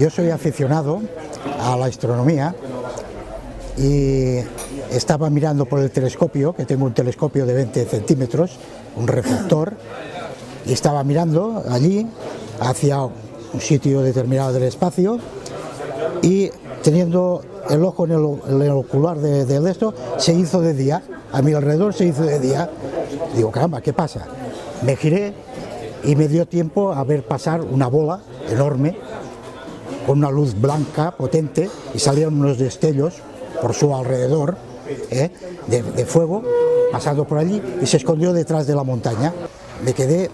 Yo soy aficionado a la astronomía y estaba mirando por el telescopio, que tengo un telescopio de 20 centímetros, un reflector, y estaba mirando allí hacia un sitio determinado del espacio y teniendo el ojo en el ocular de esto, se hizo de día, a mi alrededor se hizo de día. Digo, caramba, ¿qué pasa? Me giré y me dio tiempo a ver pasar una bola enorme con una luz blanca potente y salieron unos destellos por su alrededor de fuego pasando por allí y se escondió detrás de la montaña. Me quedé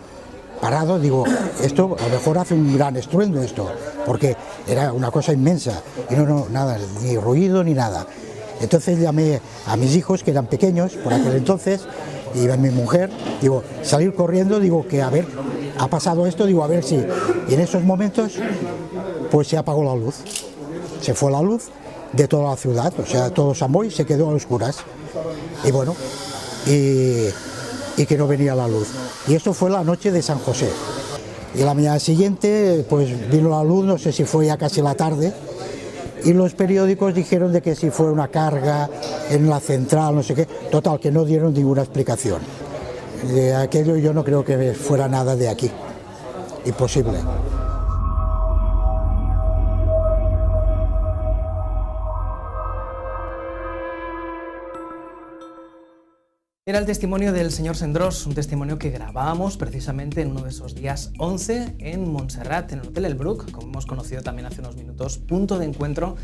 parado, digo, esto a lo mejor hace un gran estruendo esto, porque era una cosa inmensa y no nada, ni ruido ni nada. Entonces llamé a mis hijos, que eran pequeños por aquel entonces, y a mi mujer, digo, salir corriendo, digo, que a ver, ha pasado esto, digo, a ver si. Y en esos momentos, pues se apagó la luz, se fue la luz de toda la ciudad, o sea, todo Samboy se quedó a oscuras. Y bueno, y que no venía la luz. Y esto fue la noche de San José. Y la mañana siguiente, pues vino la luz, no sé si fue ya casi la tarde, y los periódicos dijeron de que si fue una carga en la central, no sé qué, total, que no dieron ninguna explicación. De aquello yo no creo que fuera nada de aquí, imposible. Era el testimonio del señor Sendrós, un testimonio que grabábamos precisamente en uno de esos días 11 en Montserrat, en el Hotel El Bruc, como hemos conocido también hace unos minutos, punto de encuentro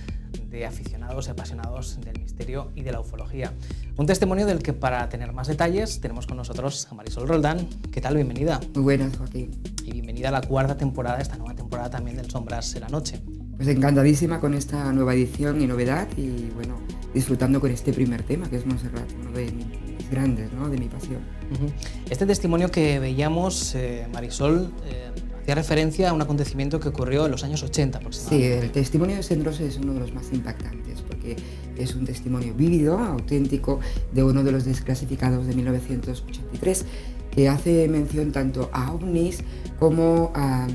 de aficionados y apasionados del misterio y de la ufología. Un testimonio del que, para tener más detalles, tenemos con nosotros a Marisol Roldán. ¿Qué tal? Bienvenida. Muy buenas, Joaquín. Y bienvenida a la cuarta temporada, esta nueva temporada también del Sombras en la Noche. Pues encantadísima con esta nueva edición y novedad y, bueno, disfrutando con este primer tema, que es Montserrat, uno de mis grandes, ¿no?, de mi pasión. Este testimonio que veíamos, Marisol, hacía referencia a un acontecimiento que ocurrió en los años 80 aproximadamente. Sí, el testimonio de Sendrós es uno de los más impactantes porque es un testimonio vívido, auténtico, de uno de los desclasificados de 1983, que hace mención tanto a ovnis como a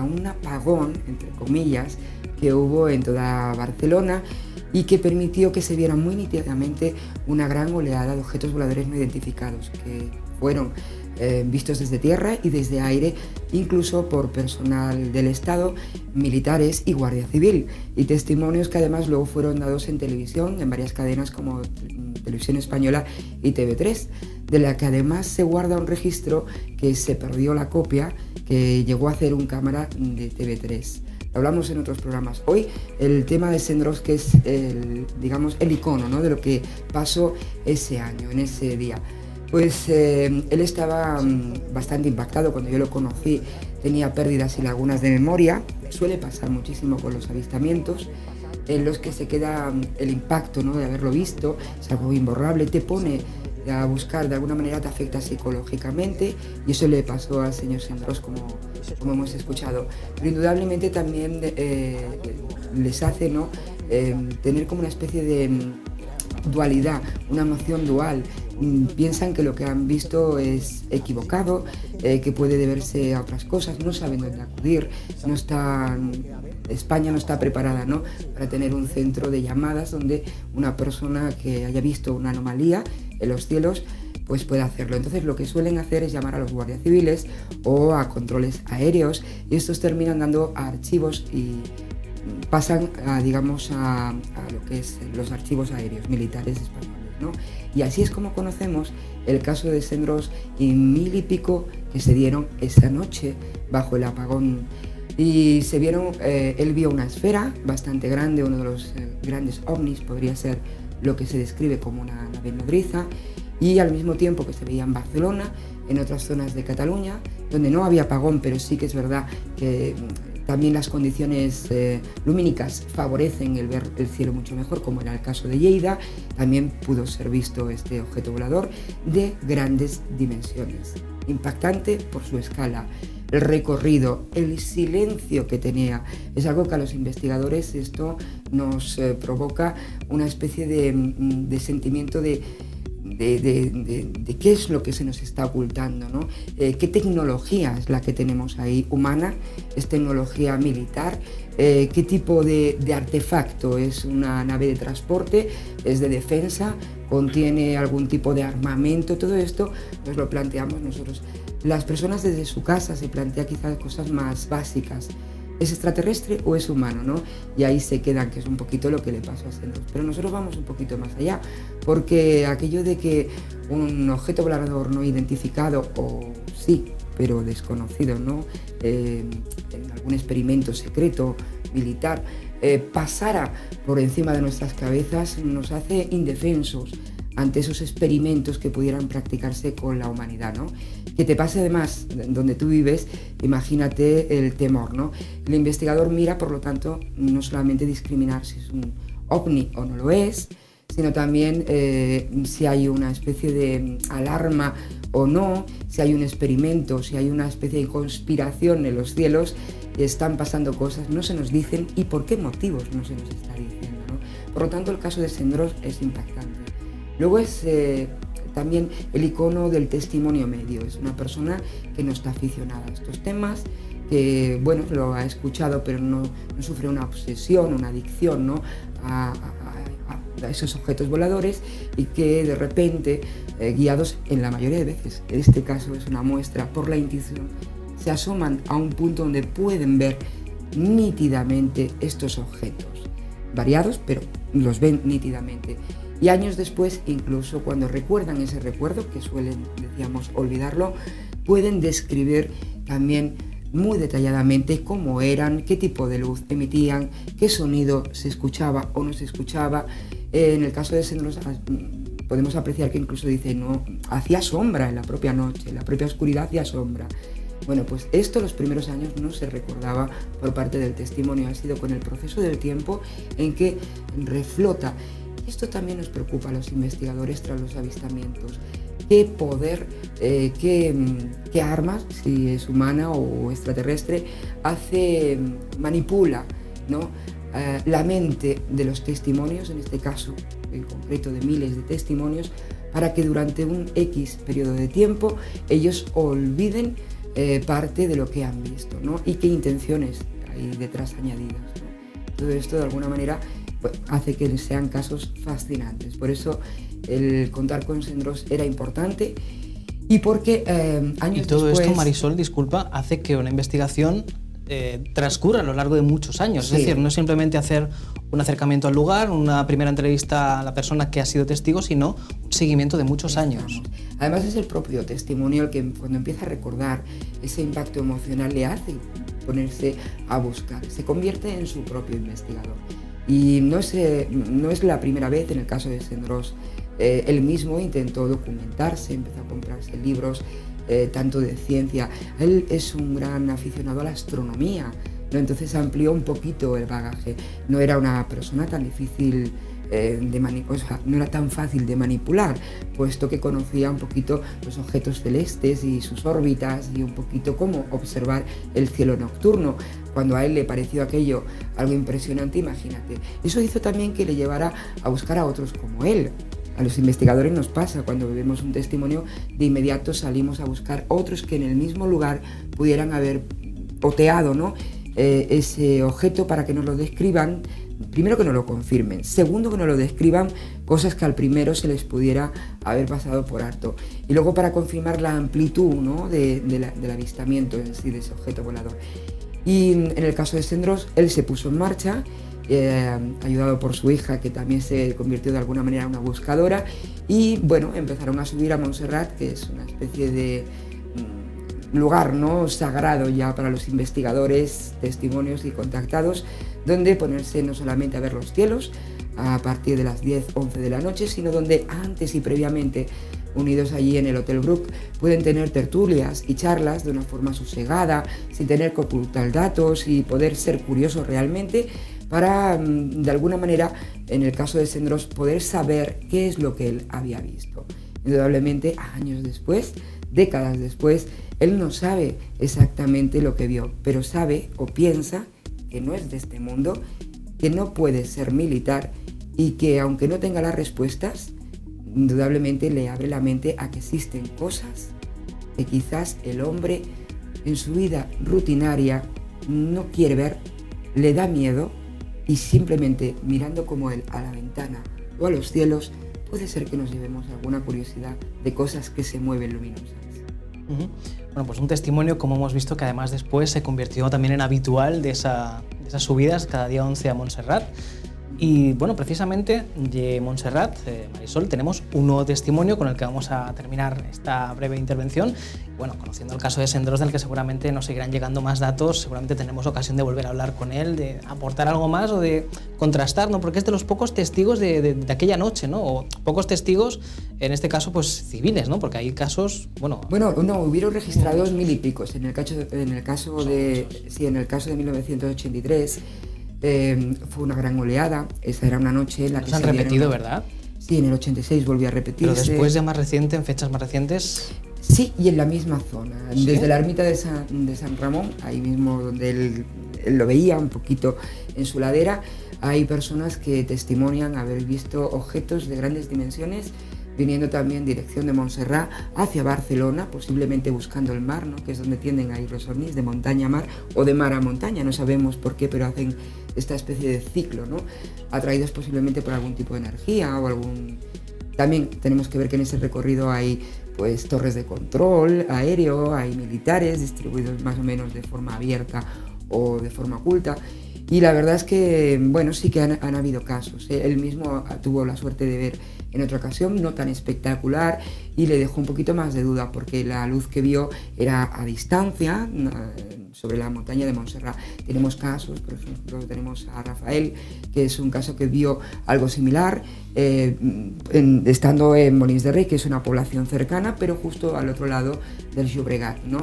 un apagón, entre comillas, que hubo en toda Barcelona y que permitió que se viera muy nítidamente una gran oleada de objetos voladores no identificados que fueron vistos desde tierra y desde aire, incluso por personal del Estado, militares y Guardia Civil, y testimonios que además luego fueron dados en televisión, en varias cadenas como Televisión Española y TV3, de la que además se guarda un registro que se perdió la copia, que llegó a hacer un cámara de TV3. Hablamos en otros programas. Hoy el tema de Sendrós, que es digamos, el icono, ¿no?, de lo que pasó ese año, en ese día. Pues él estaba bastante impactado cuando yo lo conocí, tenía pérdidas y lagunas de memoria. Suele pasar muchísimo con los avistamientos, en los que se queda el impacto, ¿no?, de haberlo visto, es algo imborrable, te pone a buscar, de alguna manera te afecta psicológicamente, y eso le pasó al señor Sendrós, como hemos escuchado. Pero indudablemente también les hace, ¿no?, tener como una especie de dualidad, una emoción dual. Piensan que lo que han visto es equivocado, que puede deberse a otras cosas, no saben dónde acudir, España no está preparada, ¿no?, para tener un centro de llamadas donde una persona que haya visto una anomalía en los cielos pues pueda hacerlo. Entonces lo que suelen hacer es llamar a los guardias civiles o a controles aéreos, y estos terminan dando a archivos y pasan a lo que es los archivos aéreos militares españoles, ¿no? Y así es como conocemos el caso de Sendrós y 1000 y pico que se dieron esa noche bajo el apagón. Y se vieron, él vio una esfera bastante grande, uno de los grandes ovnis, podría ser lo que se describe como una nave nodriza, y al mismo tiempo que se veía en Barcelona, en otras zonas de Cataluña, donde no había apagón, pero sí que es verdad que también las condiciones lumínicas favorecen el ver el cielo mucho mejor, como era el caso de Lleida. También pudo ser visto este objeto volador de grandes dimensiones, impactante por su escala, el recorrido, el silencio que tenía. Es algo que a los investigadores esto nos provoca una especie de sentimiento de de qué es lo que se nos está ocultando, ¿no? ¿Qué tecnología es la que tenemos ahí humana? ¿Es tecnología militar? ¿Qué tipo de artefacto? ¿Es una nave de transporte? ¿Es de defensa? ¿Contiene algún tipo de armamento? Todo esto nos lo planteamos nosotros. Las personas desde su casa se plantean quizás cosas más básicas. ¿Es extraterrestre o es humano, no? Y ahí se quedan, que es un poquito lo que le pasó a Sendros. Pero nosotros vamos un poquito más allá, porque aquello de que un objeto volador no identificado, o sí, pero desconocido, ¿no? En algún experimento secreto, militar, pasara por encima de nuestras cabezas, nos hace indefensos ante esos experimentos que pudieran practicarse con la humanidad, ¿no? Que te pase además donde tú vives, imagínate el temor, ¿no? El investigador mira, por lo tanto, no solamente discriminar si es un ovni o no lo es, sino también si hay una especie de alarma o no, si hay un experimento, si hay una especie de conspiración en los cielos, están pasando cosas, no se nos dicen y por qué motivos no se nos está diciendo, ¿no? Por lo tanto, el caso de Sendros es impactante. Luego es también el icono del testimonio medio, es una persona que no está aficionada a estos temas, que bueno, lo ha escuchado pero no sufre una obsesión, una adicción, ¿no? a esos objetos voladores, y que de repente, guiados en la mayoría de veces, en este caso es una muestra por la intuición, se asoman a un punto donde pueden ver nítidamente estos objetos, variados, pero los ven nítidamente. Y años después, incluso cuando recuerdan ese recuerdo, que suelen, decíamos, olvidarlo, pueden describir también muy detalladamente cómo eran, qué tipo de luz emitían, qué sonido se escuchaba o no se escuchaba. En el caso de Sendros podemos apreciar que incluso dice, no, hacía sombra en la propia noche, en la propia oscuridad hacía sombra. Bueno, pues esto los primeros años no se recordaba por parte del testimonio, ha sido con el proceso del tiempo en que reflota. Esto también nos preocupa a los investigadores tras los avistamientos. ¿Qué poder, qué armas, si es humana o extraterrestre, manipula, ¿no? La mente de los testimonios, en este caso en concreto de miles de testimonios, para que durante un X periodo de tiempo ellos olviden parte de lo que han visto, ¿no? Y qué intenciones hay detrás añadidas, ¿no? Todo esto de alguna manera hace que sean casos fascinantes. Por eso el contar con Sendros era importante, y porque años y todo después... esto, Marisol, disculpa, hace que una investigación transcurra a lo largo de muchos años. Sí. Es decir, no es simplemente hacer un acercamiento al lugar, una primera entrevista a la persona que ha sido testigo, sino un seguimiento de muchos años. Además es el propio testimonio el que cuando empieza a recordar ese impacto emocional le hace ponerse a buscar, se convierte en su propio investigador. Y no es la primera vez. En el caso de Sendros, él mismo intentó documentarse, empezó a comprarse libros, tanto de ciencia. Él es un gran aficionado a la astronomía, ¿no? Entonces amplió un poquito el bagaje. No era una persona tan difícil no era tan fácil de manipular, puesto que conocía un poquito los objetos celestes y sus órbitas, y un poquito cómo observar el cielo nocturno. Cuando a él le pareció aquello algo impresionante, imagínate. Eso hizo también que le llevara a buscar a otros como él. A los investigadores nos pasa, cuando vemos un testimonio, de inmediato salimos a buscar otros que en el mismo lugar pudieran haber oteado, ¿no? Ese objeto, para que nos lo describan. Primero, que nos lo confirmen. Segundo, que nos lo describan cosas que al primero se les pudiera haber pasado por alto. Y luego, para confirmar la amplitud, ¿no? del avistamiento en sí de ese objeto volador. Y en el caso de Sendros, él se puso en marcha, ayudado por su hija, que también se convirtió de alguna manera en una buscadora, y bueno, empezaron a subir a Montserrat, que es una especie de lugar, ¿no? Sagrado ya para los investigadores, testimonios y contactados, donde ponerse no solamente a ver los cielos a partir de las 10, 11 de la noche, sino donde antes y previamente, unidos allí en el Hotel Brook, pueden tener tertulias y charlas de una forma sosegada, sin tener que ocultar datos, y poder ser curiosos realmente, para, de alguna manera, en el caso de Sendros, poder saber qué es lo que él había visto. Indudablemente, años después, décadas después, él no sabe exactamente lo que vio, pero sabe o piensa que no es de este mundo, que no puede ser militar, y que aunque no tenga las respuestas, indudablemente le abre la mente a que existen cosas que quizás el hombre en su vida rutinaria no quiere ver, le da miedo, y simplemente mirando como él a la ventana o a los cielos, puede ser que nos llevemos alguna curiosidad de cosas que se mueven luminosas. Bueno, pues un testimonio, como hemos visto, que además después se convirtió también en habitual de esas subidas cada día 11 a Montserrat. Y bueno, precisamente de Montserrat, Marisol, tenemos un nuevo testimonio con el que vamos a terminar esta breve intervención. Bueno, conociendo el caso de Sendros, del que seguramente nos seguirán llegando más datos, seguramente tenemos ocasión de volver a hablar con él, de aportar algo más o de contrastar, ¿no? Porque es de los pocos testigos de aquella noche, ¿no? O pocos testigos, en este caso, pues civiles, ¿no? Porque hay casos, Bueno, no, hubieron registrados 1000 y picos. En el caso de 1983, fue una gran oleada. Esa era una noche en la que se han repetido, ¿verdad? Sí, en el 86 volvió a repetirse. Pero después, ya más reciente, en fechas más recientes. Sí, y en la misma zona. ¿Sí? Desde la ermita de San Ramón, ahí mismo donde él lo veía, un poquito en su ladera, hay personas que testimonian haber visto objetos de grandes dimensiones viniendo también dirección de Montserrat hacia Barcelona, posiblemente buscando el mar, ¿no? Que es donde tienden a ir los ovnis, de montaña a mar o de mar a montaña, no sabemos por qué, pero hacen esta especie de ciclo, ¿no? Atraídos posiblemente por algún tipo de energía o algún... También tenemos que ver que en ese recorrido hay pues torres de control aéreo, hay militares distribuidos más o menos de forma abierta o de forma oculta. Y la verdad es que, bueno, sí que han habido casos. Él mismo tuvo la suerte de ver en otra ocasión, no tan espectacular, y le dejó un poquito más de duda porque la luz que vio era a distancia, sobre la montaña de Montserrat. Tenemos casos, por ejemplo, tenemos a Rafael, que es un caso que vio algo similar, estando en Molins de Rei, que es una población cercana, pero justo al otro lado del Llobregat, ¿no?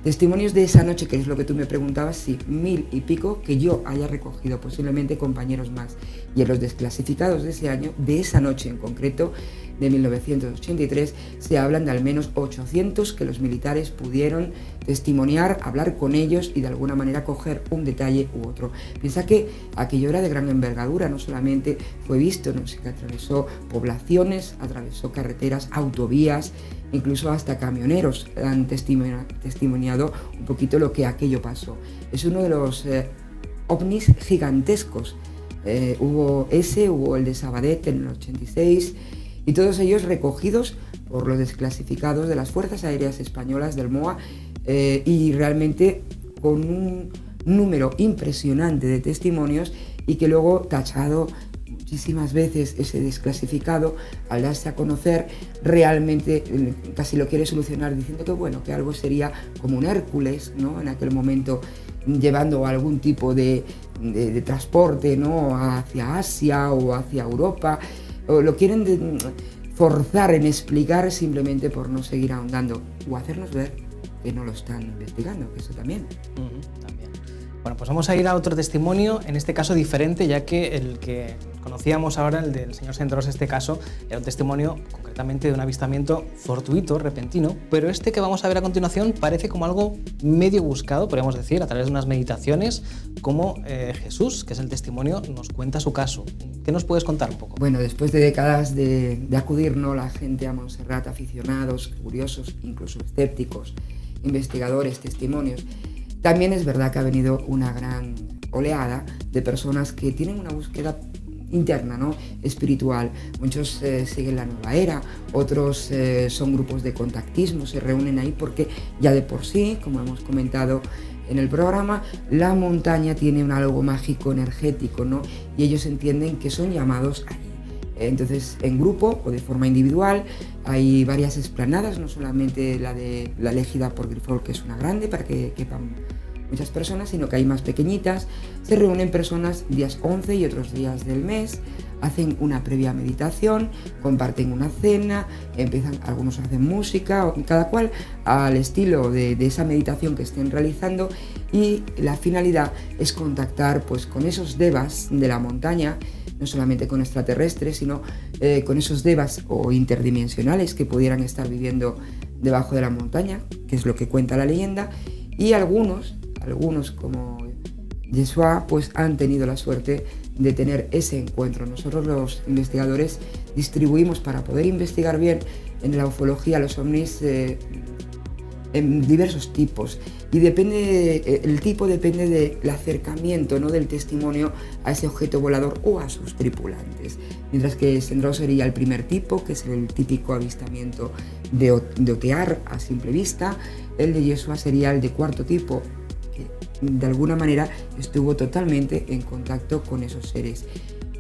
Testimonios de esa noche, que es lo que tú me preguntabas, sí, 1000 y pico que yo haya recogido, posiblemente compañeros más. Y en los desclasificados de ese año, de esa noche en concreto, de 1983, se hablan de al menos 800 que los militares pudieron testimoniar, hablar con ellos y de alguna manera coger un detalle u otro. Piensa que aquello era de gran envergadura, no solamente fue visto, no sé, que atravesó poblaciones, atravesó carreteras, autovías, incluso hasta camioneros han testimoniado un poquito lo que aquello pasó. Es uno de los ovnis gigantescos. Hubo el de Sabadet en el 86, y todos ellos recogidos por los desclasificados de las Fuerzas Aéreas Españolas del MOA, y realmente con un número impresionante de testimonios, y que luego tachado muchísimas veces ese desclasificado, al darse a conocer, realmente casi lo quiere solucionar diciendo que bueno, que algo sería como un Hércules, ¿no? En aquel momento, llevando algún tipo de transporte, ¿no? Hacia Asia o hacia Europa, o lo quieren forzar en explicar simplemente por no seguir ahondando o hacernos ver que no lo están investigando, que eso también. También. Bueno, pues vamos a ir a otro testimonio, en este caso diferente, ya que el que conocíamos ahora, el del señor Sendros, este caso, era un testimonio concretamente de un avistamiento fortuito, repentino, pero este que vamos a ver a continuación parece como algo medio buscado, podríamos decir, a través de unas meditaciones, como Jesús, que es el testimonio, nos cuenta su caso. ¿Qué nos puedes contar un poco? Bueno, después de décadas de acudir, ¿no?, la gente a Montserrat, aficionados, curiosos, incluso escépticos, investigadores, testimonios, también es verdad que ha venido una gran oleada de personas que tienen una búsqueda interna, ¿no?, espiritual. Muchos siguen la nueva era, otros son grupos de contactismo, se reúnen ahí porque ya de por sí, como hemos comentado en el programa, la montaña tiene un algo mágico, energético, ¿no?, y ellos entienden que son llamados allí. Entonces, en grupo o de forma individual, hay varias explanadas, no solamente la elegida por Grifol, que es una grande para que quepan muchas personas, sino que hay más pequeñitas. Se reúnen personas días 11 y otros días del mes, hacen una previa meditación, comparten una cena, algunos hacen música, cada cual al estilo de esa meditación que estén realizando, y la finalidad es contactar pues con esos devas de la montaña, no solamente con extraterrestres, sino con esos devas o interdimensionales que pudieran estar viviendo debajo de la montaña, que es lo que cuenta la leyenda, y algunos como Yeshua pues han tenido la suerte de tener ese encuentro. Nosotros los investigadores distribuimos para poder investigar bien en la ufología los ovnis en diversos tipos y el tipo depende del acercamiento, ¿no?, del testimonio a ese objeto volador o a sus tripulantes. Mientras que Sendros sería el primer tipo, que es el típico avistamiento de otear a simple vista. El de Yeshua sería el de cuarto tipo, que de alguna manera estuvo totalmente en contacto con esos seres.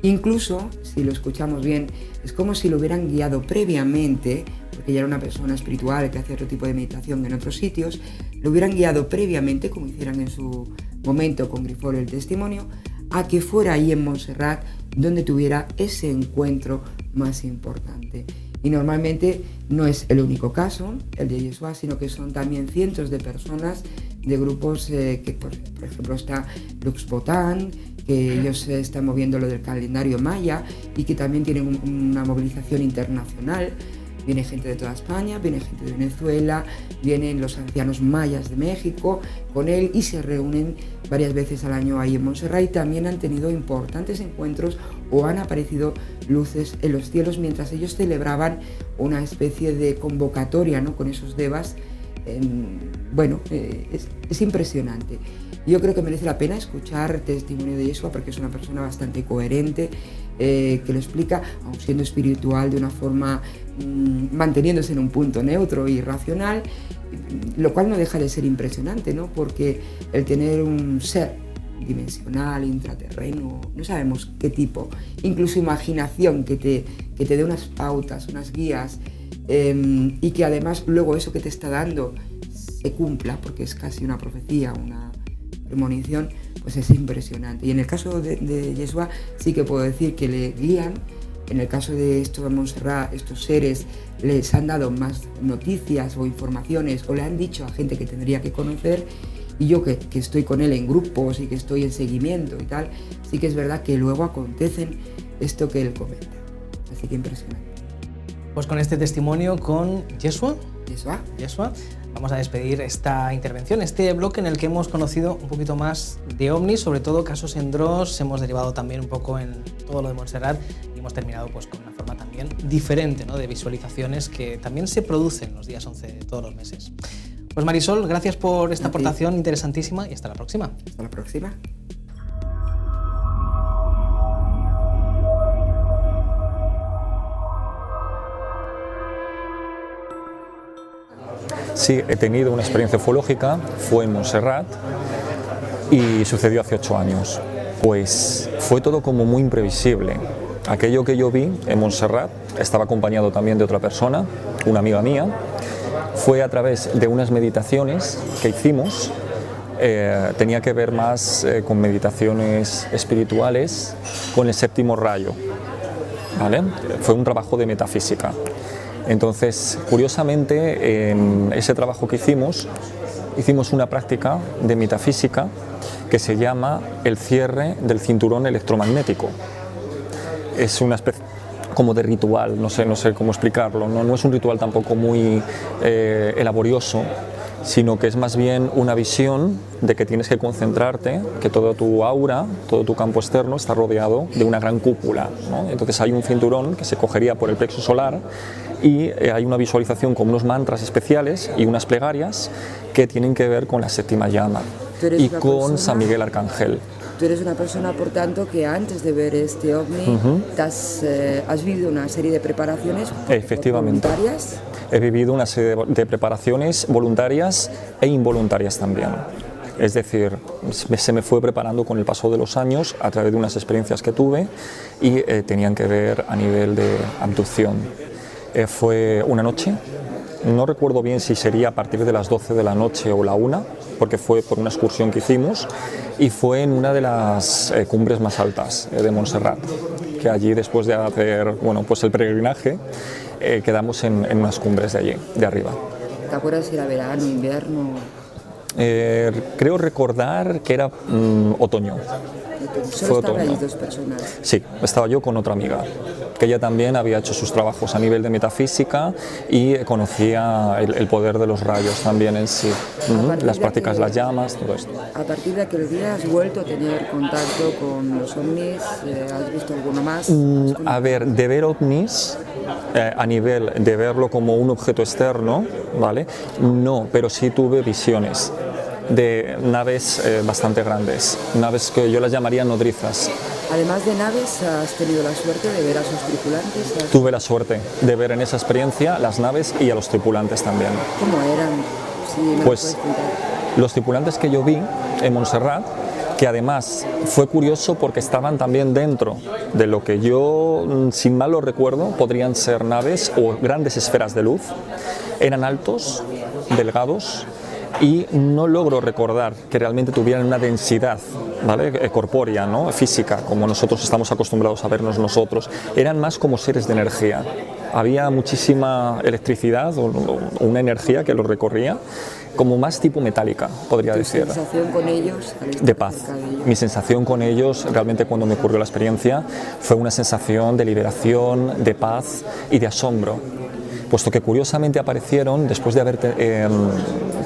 Incluso, si lo escuchamos bien, es como si lo hubieran guiado previamente, porque ya era una persona espiritual que hacía otro tipo de meditación en otros sitios, lo hubieran guiado previamente, como hicieran en su momento con Grifol el testimonio, a que fuera ahí en Montserrat donde tuviera ese encuentro más importante. Y normalmente no es el único caso, el de Yeshua, sino que son también cientos de personas de grupos que, por ejemplo, está Lux Botán, que ellos están moviendo lo del calendario maya y que también tienen una movilización internacional. Viene gente de toda España, viene gente de Venezuela, vienen los ancianos mayas de México con él y se reúnen varias veces al año ahí en Montserrat y también han tenido importantes encuentros o han aparecido luces en los cielos mientras ellos celebraban una especie de convocatoria, ¿no?, con esos devas. Bueno, es impresionante. Yo creo que merece la pena escuchar el testimonio de Yeshua porque es una persona bastante coherente, que lo explica, aun siendo espiritual, de una forma manteniéndose en un punto neutro y racional, lo cual no deja de ser impresionante, ¿no? Porque el tener un ser dimensional, intraterreno, no sabemos qué tipo, incluso imaginación que te dé unas pautas, unas guías, y que además luego eso que te está dando se cumpla, porque es casi una profecía, una premonición, pues es impresionante. Y en el caso de Yeshua sí que puedo decir que le guían. En el caso de esto de Montserrat, estos seres les han dado más noticias o informaciones o le han dicho a gente que tendría que conocer, y yo que estoy con él en grupos y que estoy en seguimiento y tal, sí que es verdad que luego acontecen esto que él comenta. Así que impresionante. Pues con este testimonio con Yeshua, vamos a despedir esta intervención, este bloque en el que hemos conocido un poquito más de ovnis, sobre todo casos Sendros, hemos derivado también un poco en todo lo de Montserrat y hemos terminado pues con una forma también diferente, ¿no?, de visualizaciones que también se producen los días 11 de todos los meses. Pues Marisol, gracias por esta aportación interesantísima y hasta la próxima. Hasta la próxima. Sí, he tenido una experiencia ufológica, fue en Montserrat y sucedió hace 8 años. Pues fue todo como muy imprevisible. Aquello que yo vi en Montserrat, estaba acompañado también de otra persona, una amiga mía, fue a través de unas meditaciones que hicimos, tenía que ver más con meditaciones espirituales, con el séptimo rayo, ¿vale? Fue un trabajo de metafísica. Entonces, curiosamente, en ese trabajo que hicimos una práctica de metafísica que se llama el cierre del cinturón electromagnético. Es una especie como de ritual, no sé cómo explicarlo, no es un ritual tampoco muy laborioso, sino que es más bien una visión de que tienes que concentrarte, que todo tu aura, todo tu campo externo está rodeado de una gran cúpula, ¿no? Entonces hay un cinturón que se cogería por el plexo solar y hay una visualización con unos mantras especiales y unas plegarias que tienen que ver con la séptima llama y con San Miguel Arcángel. Tú eres una persona, por tanto, que antes de ver este ovni has vivido una serie de preparaciones voluntarias. He vivido una serie de preparaciones voluntarias e involuntarias también. Es decir, se me fue preparando con el paso de los años a través de unas experiencias que tuve y tenían que ver a nivel de abducción. Fue una noche, no recuerdo bien si sería a partir de las 12 de la noche o la 1, porque fue por una excursión que hicimos y fue en una de las cumbres más altas de Montserrat, que allí después de hacer pues el peregrinaje quedamos en unas cumbres de allí, de arriba. ¿Te acuerdas si era verano, invierno? creo recordar que era otoño. Solo estaban ahí dos personas. Sí, estaba yo con otra amiga, que ella también había hecho sus trabajos a nivel de metafísica y conocía el poder de los rayos también en sí, las prácticas de las llamas, todo esto. A partir de aquel día has vuelto a tener contacto con los ovnis, ¿has visto alguno más? A ver, de ver ovnis, a nivel de verlo como un objeto externo, ¿vale? No, pero sí tuve visiones de naves bastante grandes, naves que yo las llamaría nodrizas. Además de naves, ¿has tenido la suerte de ver a sus tripulantes? Tuve la suerte de ver en esa experiencia las naves y a los tripulantes también. ¿Cómo eran? Si me Pues los tripulantes que yo vi en Montserrat, que además fue curioso porque estaban también dentro de lo que yo, sin mal lo recuerdo, podrían ser naves o grandes esferas de luz. Eran altos, delgados, y no logro recordar que realmente tuvieran una densidad, ¿vale? Corpórea, ¿no? Física, como nosotros estamos acostumbrados a vernos nosotros. Eran más como seres de energía. Había muchísima electricidad o una energía que los recorría, como más tipo metálica, podría decir. ¿Tu sensación con ellos? De paz. Mi sensación con ellos, realmente cuando me ocurrió la experiencia, fue una sensación de liberación, de paz y de asombro, puesto que curiosamente aparecieron después de haber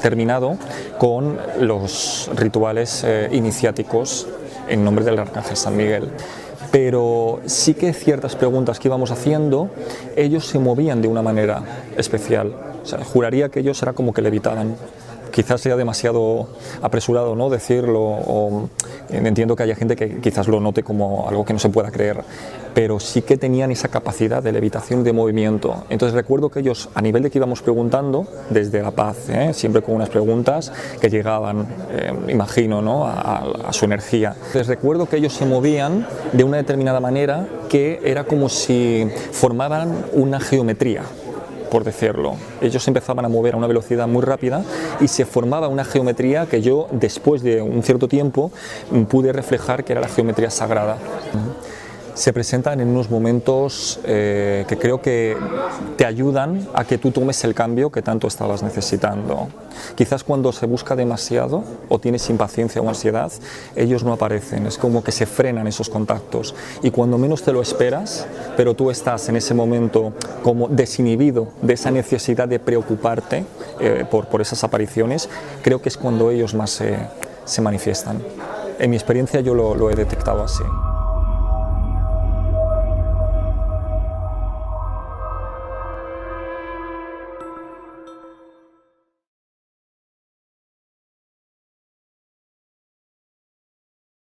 terminado con los rituales iniciáticos en nombre del Arcángel San Miguel. Pero sí que ciertas preguntas que íbamos haciendo, ellos se movían de una manera especial. O sea, juraría que ellos era como que levitaban. Quizás sea demasiado apresurado, ¿no?, decirlo, o entiendo que haya gente que quizás lo note como algo que no se pueda creer, pero sí que tenían esa capacidad de levitación, de movimiento. Entonces recuerdo que ellos, a nivel de que íbamos preguntando, desde la paz, siempre con unas preguntas que llegaban, imagino, ¿no?, a su energía. Entonces recuerdo que ellos se movían de una determinada manera que era como si formaban una geometría, por decirlo. Ellos empezaban a mover a una velocidad muy rápida y se formaba una geometría que yo, después de un cierto tiempo, pude reflejar que era la geometría sagrada. Se presentan en unos momentos que creo que te ayudan a que tú tomes el cambio que tanto estabas necesitando. Quizás cuando se busca demasiado o tienes impaciencia o ansiedad, ellos no aparecen, es como que se frenan esos contactos y cuando menos te lo esperas, pero tú estás en ese momento como desinhibido de esa necesidad de preocuparte por esas apariciones, creo que es cuando ellos más se manifiestan. En mi experiencia yo lo he detectado así.